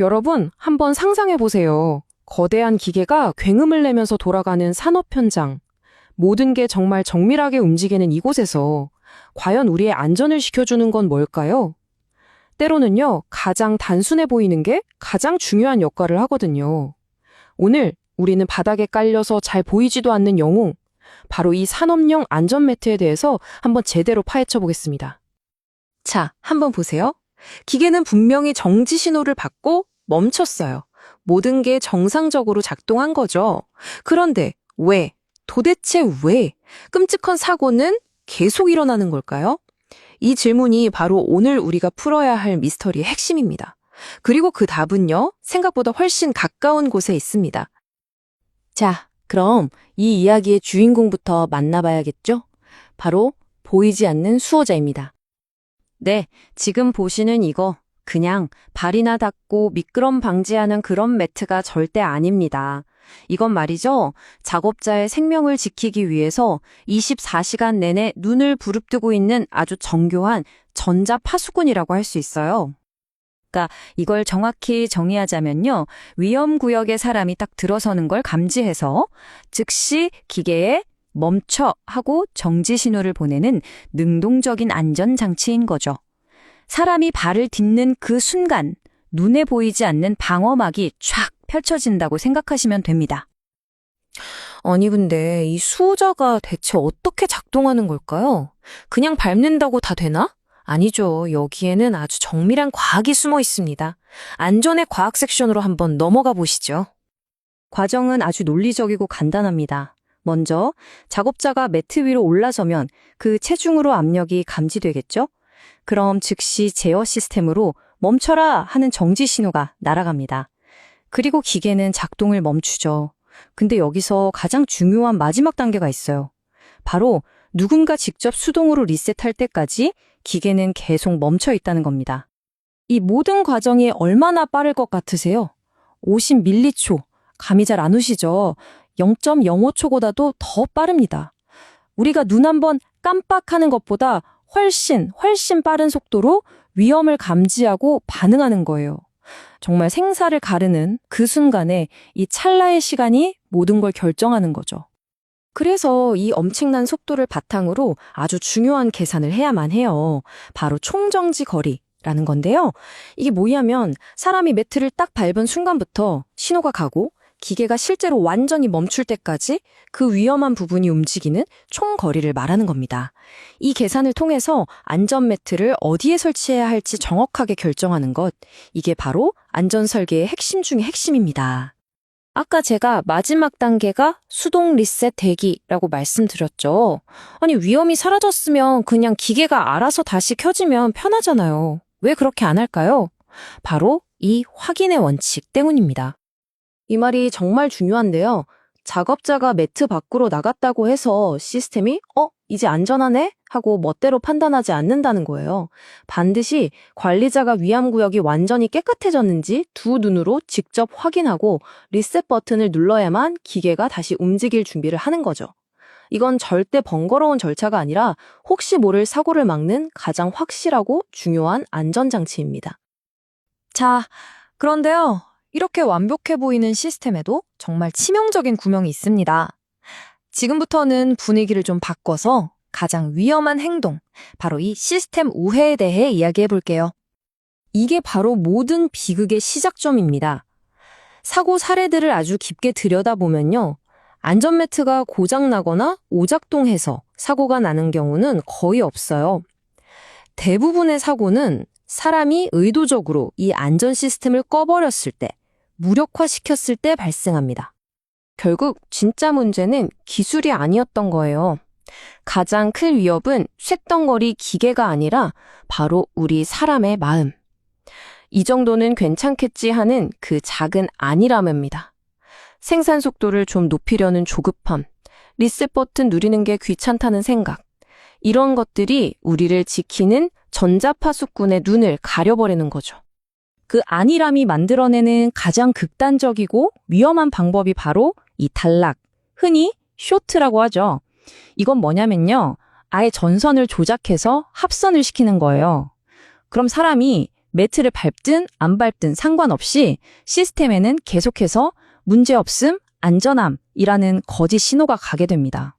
여러분, 한번 상상해 보세요. 거대한 기계가 굉음을 내면서 돌아가는 산업 현장. 모든 게 정말 정밀하게 움직이는 이곳에서 과연 우리의 안전을 지켜주는 건 뭘까요? 때로는요, 가장 단순해 보이는 게 가장 중요한 역할을 하거든요. 오늘 우리는 바닥에 깔려서 잘 보이지도 않는 영웅, 바로 이 산업용 안전매트에 대해서 한번 제대로 파헤쳐 보겠습니다. 자, 한번 보세요. 기계는 분명히 정지 신호를 받고 멈췄어요. 모든 게 정상적으로 작동한 거죠. 그런데 왜? 도대체 왜? 끔찍한 사고는 계속 일어나는 걸까요? 이 질문이 바로 오늘 우리가 풀어야 할 미스터리의 핵심입니다. 그리고 그 답은요, 생각보다 훨씬 가까운 곳에 있습니다. 자, 그럼 이 이야기의 주인공부터 만나봐야겠죠? 바로 보이지 않는 수호자입니다. 네, 지금 보시는 이거 그냥 발이나 닦고 미끄럼 방지하는 그런 매트가 절대 아닙니다. 이건 말이죠, 작업자의 생명을 지키기 위해서 24시간 내내 눈을 부릅뜨고 있는 아주 정교한 전자파수꾼이라고 할 수 있어요. 그러니까 이걸 정확히 정의하자면요, 위험구역에 사람이 딱 들어서는 걸 감지해서 즉시 기계에 멈춰 하고 정지 신호를 보내는 능동적인 안전장치인 거죠. 사람이 발을 딛는 그 순간 눈에 보이지 않는 방어막이 쫙 펼쳐진다고 생각하시면 됩니다. 아니 근데 이 수호자가 대체 어떻게 작동하는 걸까요? 그냥 밟는다고 다 되나? 아니죠. 여기에는 아주 정밀한 과학이 숨어 있습니다. 안전의 과학 섹션으로 한번 넘어가 보시죠. 과정은 아주 논리적이고 간단합니다. 먼저 작업자가 매트 위로 올라서면 그 체중으로 압력이 감지되겠죠? 그럼 즉시 제어 시스템으로 멈춰라 하는 정지 신호가 날아갑니다. 그리고 기계는 작동을 멈추죠. 근데 여기서 가장 중요한 마지막 단계가 있어요. 바로 누군가 직접 수동으로 리셋할 때까지 기계는 계속 멈춰 있다는 겁니다. 이 모든 과정이 얼마나 빠를 것 같으세요? 50밀리초. 감이 잘 안 오시죠? 0.05초보다도 더 빠릅니다. 우리가 눈 한번 깜빡하는 것보다 훨씬 빠른 속도로 위험을 감지하고 반응하는 거예요. 정말 생사를 가르는 그 순간에 이 찰나의 시간이 모든 걸 결정하는 거죠. 그래서 이 엄청난 속도를 바탕으로 아주 중요한 계산을 해야만 해요. 바로 총정지 거리라는 건데요. 이게 뭐냐면 사람이 매트를 딱 밟은 순간부터 신호가 가고 기계가 실제로 완전히 멈출 때까지 그 위험한 부분이 움직이는 총 거리를 말하는 겁니다. 이 계산을 통해서 안전매트를 어디에 설치해야 할지 정확하게 결정하는 것, 이게 바로 안전설계의 핵심 중의 핵심입니다. 아까 제가 마지막 단계가 수동 리셋 대기라고 말씀드렸죠. 아니 위험이 사라졌으면 그냥 기계가 알아서 다시 켜지면 편하잖아요. 왜 그렇게 안 할까요? 바로 이 확인의 원칙 때문입니다. 이 말이 정말 중요한데요. 작업자가 매트 밖으로 나갔다고 해서 시스템이 이제 안전하네? 하고 멋대로 판단하지 않는다는 거예요. 반드시 관리자가 위험구역이 완전히 깨끗해졌는지 두 눈으로 직접 확인하고 리셋 버튼을 눌러야만 기계가 다시 움직일 준비를 하는 거죠. 이건 절대 번거로운 절차가 아니라 혹시 모를 사고를 막는 가장 확실하고 중요한 안전장치입니다. 자, 그런데요. 이렇게 완벽해 보이는 시스템에도 정말 치명적인 구멍이 있습니다. 지금부터는 분위기를 좀 바꿔서 가장 위험한 행동, 바로 이 시스템 우회에 대해 이야기해 볼게요. 이게 바로 모든 비극의 시작점입니다. 사고 사례들을 아주 깊게 들여다보면요. 안전매트가 고장나거나 오작동해서 사고가 나는 경우는 거의 없어요. 대부분의 사고는 사람이 의도적으로 이 안전 시스템을 꺼버렸을 때, 무력화시켰을 때 발생합니다. 결국 진짜 문제는 기술이 아니었던 거예요. 가장 큰 위협은 쇳덩거리 기계가 아니라 바로 우리 사람의 마음. 이 정도는 괜찮겠지 하는 그 작은 안일함입니다. 생산 속도를 좀 높이려는 조급함, 리셋 버튼 누리는 게 귀찮다는 생각, 이런 것들이 우리를 지키는 전자파수꾼의 눈을 가려버리는 거죠. 그 안일함이 만들어내는 가장 극단적이고 위험한 방법이 바로 이 단락, 흔히 쇼트라고 하죠. 이건 뭐냐면요. 아예 전선을 조작해서 합선을 시키는 거예요. 그럼 사람이 매트를 밟든 안 밟든 상관없이 시스템에는 계속해서 문제없음, 안전함이라는 거짓 신호가 가게 됩니다.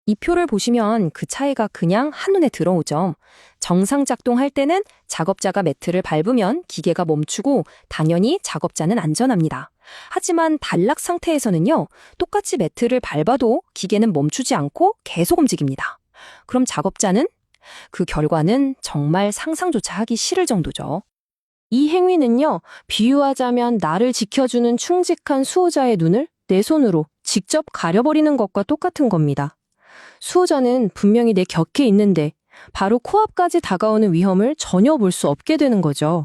이 표를 보시면 그 차이가 그냥 한눈에 들어오죠. 정상 작동할 때는 작업자가 매트를 밟으면 기계가 멈추고 당연히 작업자는 안전합니다. 하지만 단락 상태에서는요, 똑같이 매트를 밟아도 기계는 멈추지 않고 계속 움직입니다. 그럼 작업자는? 그 결과는 정말 상상조차 하기 싫을 정도죠. 이 행위는요, 비유하자면 나를 지켜주는 충직한 수호자의 눈을 내 손으로 직접 가려버리는 것과 똑같은 겁니다. 수호자는 분명히 내 곁에 있는데 바로 코앞까지 다가오는 위험을 전혀 볼 수 없게 되는 거죠.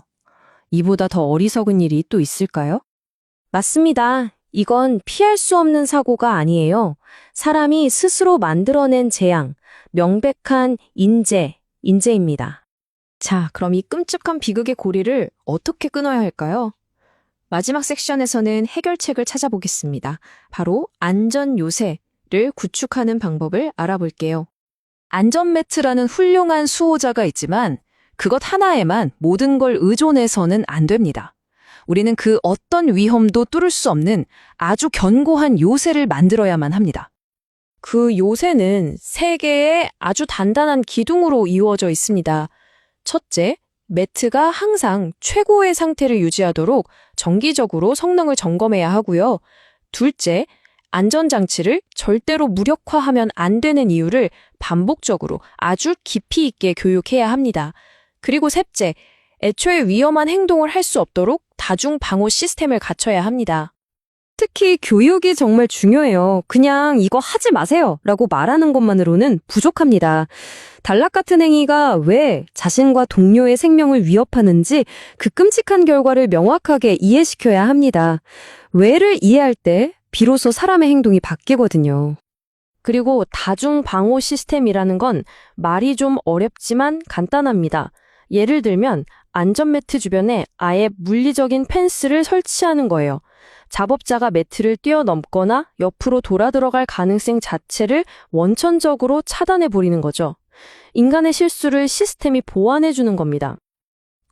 이보다 더 어리석은 일이 또 있을까요? 맞습니다. 이건 피할 수 없는 사고가 아니에요. 사람이 스스로 만들어낸 재앙, 명백한 인재입니다. 자, 그럼 이 끔찍한 비극의 고리를 어떻게 끊어야 할까요? 마지막 섹션에서는 해결책을 찾아보겠습니다. 바로 안전 요새를 구축하는 방법을 알아볼게요. 안전매트라는 훌륭한 수호자가 있지만 그것 하나에만 모든 걸 의존해서는 안 됩니다. 우리는 그 어떤 위험도 뚫을 수 없는 아주 견고한 요새를 만들어야만 합니다. 그 요새는 세 개의 아주 단단한 기둥으로 이루어져 있습니다. 첫째, 매트가 항상 최고의 상태를 유지하도록 정기적으로 성능을 점검해야 하고요. 둘째, 안전장치를 절대로 무력화하면 안 되는 이유를 반복적으로 아주 깊이 있게 교육해야 합니다. 그리고 셋째, 애초에 위험한 행동을 할 수 없도록 다중 방호 시스템을 갖춰야 합니다. 특히 교육이 정말 중요해요. 그냥 이거 하지 마세요 라고 말하는 것만으로는 부족합니다. 단락 같은 행위가 왜 자신과 동료의 생명을 위협하는지 그 끔찍한 결과를 명확하게 이해시켜야 합니다. 왜를 이해할 때 비로소 사람의 행동이 바뀌거든요. 그리고 다중 방호 시스템이라는 건 말이 좀 어렵지만 간단합니다. 예를 들면 안전매트 주변에 아예 물리적인 펜스를 설치하는 거예요. 작업자가 매트를 뛰어넘거나 옆으로 돌아 들어갈 가능성 자체를 원천적으로 차단해버리는 거죠. 인간의 실수를 시스템이 보완해주는 겁니다.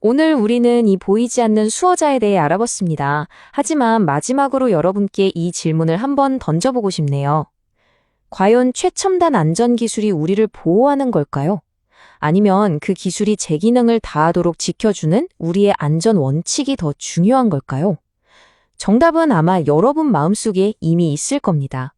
오늘 우리는 이 보이지 않는 수호자에 대해 알아봤습니다. 하지만 마지막으로 여러분께 이 질문을 한번 던져보고 싶네요. 과연 최첨단 안전기술이 우리를 보호하는 걸까요? 아니면 그 기술이 제 기능을 다하도록 지켜주는 우리의 안전 원칙이 더 중요한 걸까요? 정답은 아마 여러분 마음속에 이미 있을 겁니다.